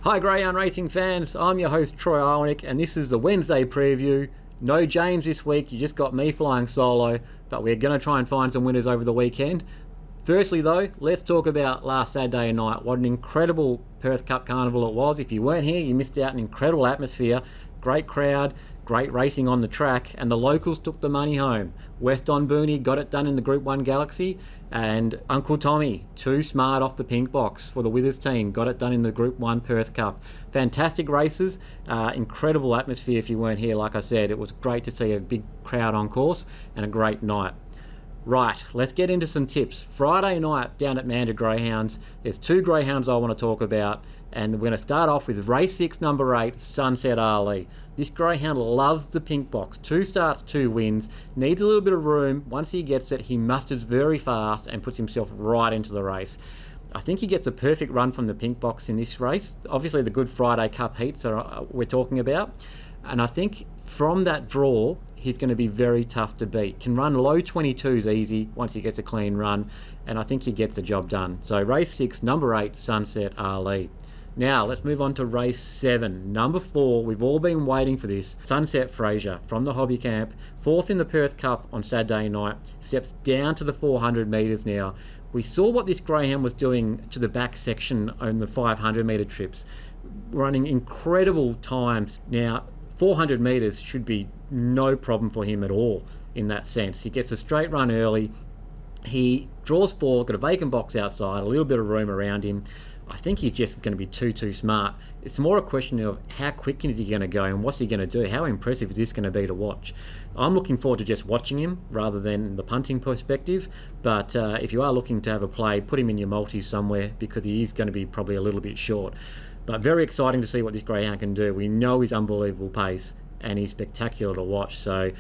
Hi Greyhound Racing fans, I'm your host Troy Iwanyk and this is the Wednesday preview. No James this week, you just got me flying solo, but we're going to try and find some winners over the weekend. Firstly though, let's talk about last Saturday night. What an incredible Perth Cup Carnival it was. If you weren't here, you missed out an incredible atmosphere, great crowd, great racing on the track, and the locals took the money home. West Don Booney got it done in the Group 1 Galaxy, and Uncle Tommy, too smart off the pink box for the Withers team, got it done in the Group 1 Perth Cup. Fantastic races, incredible atmosphere if you weren't here. Like I said, it was great to see a big crowd on course and a great night. Right, let's get into some tips. Friday night down at Mandurah Greyhounds, there's two greyhounds I want to talk about, and we're going to start off with race 6, number 8, Sunset Ali. This greyhound loves the pink box. 2 starts, 2 wins, needs a little bit of room. Once he gets it, he musters very fast and puts himself right into the race. I think he gets a perfect run from the pink box in this race. Obviously the Good Friday Cup heats we're talking about, and I think from that draw, he's going to be very tough to beat. Can run low 22s easy once he gets a clean run, and I think he gets the job done. So race 6, number 8, Sunset Ali. Now, let's move on to race 7. Number 4, we've all been waiting for this. Sunset Fraser from the Hobby Camp, 4th in the Perth Cup on Saturday night, steps down to the 400 metres now. We saw what this greyhound was doing to the back section on the 500 metre trips, running incredible times. Now, 400 metres should be no problem for him at all in that sense. He gets a straight run early, he draws 4, got a vacant box outside, a little bit of room around him. I think he's just going to be too smart. It's more a question of how quick is he going to go and what's he going to do? How impressive is this going to be to watch? I'm looking forward to just watching him rather than the punting perspective, but if you are looking to have a play, put him in your multis somewhere because he is going to be probably a little bit short. But very exciting to see what this greyhound can do. We know his unbelievable pace and he's spectacular to watch. So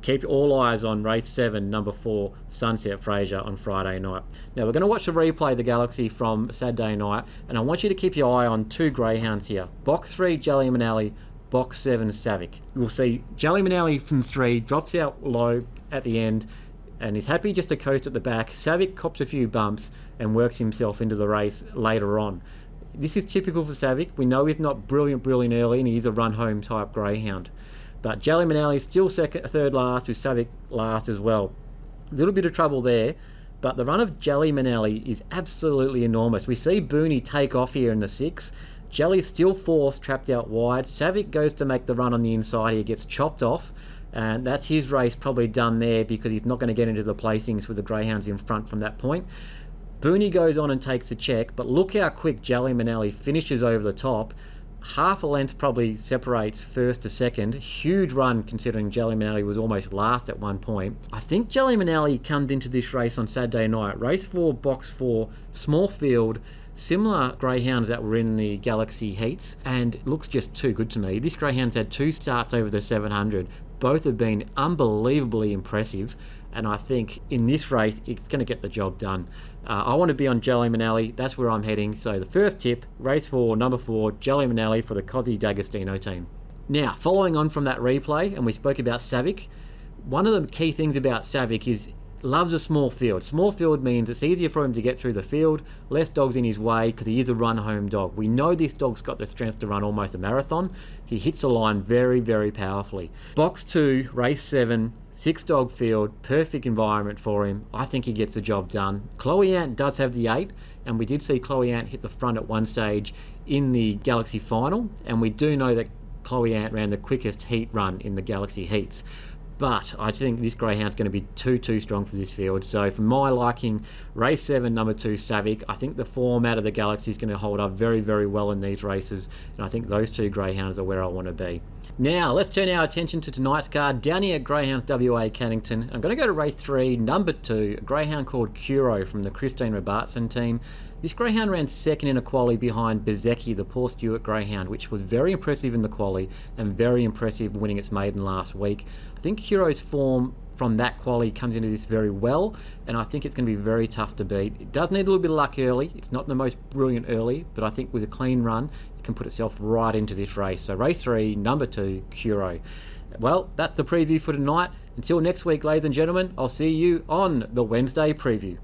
keep all eyes on race 7, number 4, Sunset Fraser on Friday night. Now we're going to watch the replay of the Galaxy from Saturday night, and I want you to keep your eye on 2 greyhounds here. Box 3, Jelly Manali, Box 7, Savick. We'll see Jelly Manali from 3, drops out low at the end, and is happy just to coast at the back. Savick cops a few bumps and works himself into the race later on. This is typical for Savick. We know he's not brilliant early, and he's a run-home type greyhound. But Jelly Manali still third last, with Savick last as well. A little bit of trouble there, but the run of Jelly Manali is absolutely enormous. We see Booney take off here in the 6. Jelly's still 4th, trapped out wide. Savick goes to make the run on the inside. He gets chopped off, and that's his race probably done there because he's not going to get into the placings with the greyhounds in front from that point. Booney goes on and takes a check, but look how quick Jelly Manali finishes over the top. Half a length probably separates first to second. Huge run considering Jelly Manali was almost last at one point. I think Jelly Manali comes into this race on Saturday night. Race 4, box 4, small field, similar greyhounds that were in the Galaxy heats, and looks just too good to me. This greyhound's had 2 starts over the 700. Both have been unbelievably impressive, and I think in this race it's going to get the job done. I want to be on Jelly Manali. That's where I'm heading. So the first tip, race 4, number 4, Jelly Manali for the Cosy D'Agostino team. Now, following on from that replay, and we spoke about Savick, one of the key things about Savick is loves a small field. Small field means it's easier for him to get through the field, less dogs in his way because he is a run-home dog. We know this dog's got the strength to run almost a marathon. He hits the line very powerfully. Box 2, race 7, 6-dog field, perfect environment for him. I think he gets the job done. Chloe Ant does have the 8, and we did see Chloe Ant hit the front at one stage in the Galaxy final, and we do know that Chloe Ant ran the quickest heat run in the Galaxy heats. But I think this greyhound's going to be too strong for this field. So for my liking, race 7, number 2, Savick. I think the form out of the Galaxy is going to hold up very well in these races. And I think those 2 greyhounds are where I want to be. Now, let's turn our attention to tonight's card down here at Greyhounds WA Cannington. I'm going to go to race 3, number 2, a greyhound called Curo from the Christine Robertson team. This greyhound ran 2nd in a quali behind Bezecchi, the Paul Stewart greyhound, which was very impressive in the quali and very impressive winning its maiden last week. I think Curo's form from that quali comes into this very well, and I think it's going to be very tough to beat. It does need a little bit of luck early. It's not the most brilliant early, but I think with a clean run, it can put itself right into this race. So race 3, number 2, Curo. Well, that's the preview for tonight. Until next week, ladies and gentlemen, I'll see you on the Wednesday preview.